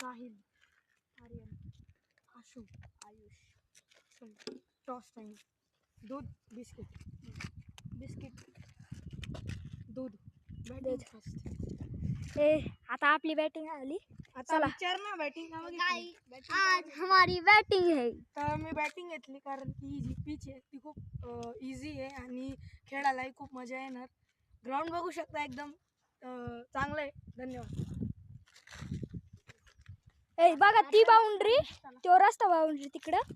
साहिल, आर्यन, आशु, Ayush, toss time, दूध, biscuit, दूध, batting first. आता आपली बॅटिंग आली। आता विचार ना बॅटिंग आज हमारी बैटिंग है। तर मी बॅटिंग घेतली कारण की जी पिच आहे ती खूप इझी आहे आणि खेळायलाही खूप मजा येणार। ग्राउंड बघू शकता एकदम चांगलं आहे। धन्यवाद। बघा ती बाउंड्री, तो रस्ता बाउंड्री तिकडं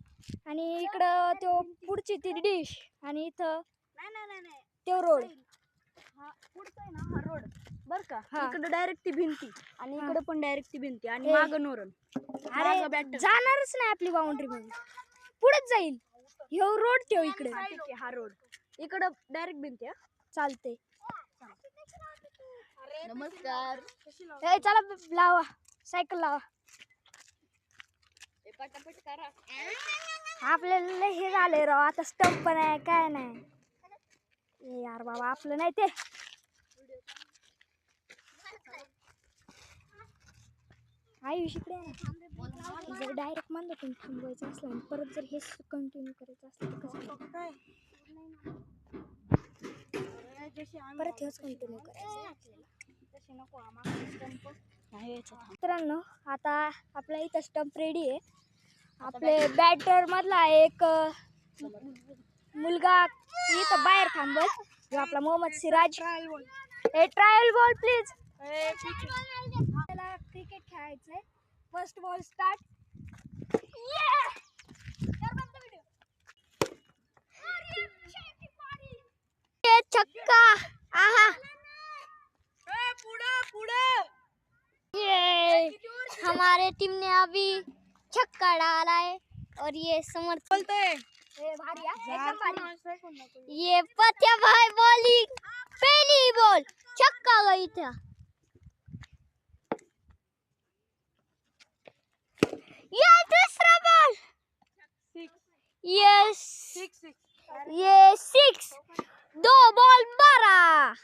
आणि इकडं तो पुढची ती डिश आणि इथं तो रोड। पुढचा आहे ना हा रोड बर का, हा। इकडे डायरेक्ट ती भिंती आणि इकडे पण डायरेक्ट ती भिंती आणि ए, मागं नोरन। अरे जाणारच नाही आपली बाउंड्री मध्ये, पुढेच जाईल। ह्यो रोड ठेव इकडे। ठीक आहे, हा रोड इकडे डायरेक्ट भिंती आहे। चालते। नमस्कार। चला लावा, सायकल लावा। पटापट करा। आपल्याला हे झाले राव, आता स्टंप पण आहे काय नाही। यार बाबा आपलं नाही ते। आयुष इकडे जर डायरेक्ट मंदातून थांबवायचं असलं आणि परत जर हे कंटिन्यू करायचं असलं तर कसं परत हेच कंटिन्यू करायचं। मित्रांनो आता आपल्या इथं स्टंप रेडी आहे। आपले बॅटर मधला एक मुलगा इथं बाहेर थांबत, जो आपला Mohammed Siraj. Trial ball please. त्याला क्रिकेट खेळायचंय। First ball start. छक्का। आहा ये हमारे टीम ने अभी छक्का डाला है और ये समर्थ बोलते भारी है, एकदम भारी। ये फतेह भाई बॉलिंग, पहली बॉल छक्का गई था। ये दूसरा बॉल, ये 6, 2 बॉल 12।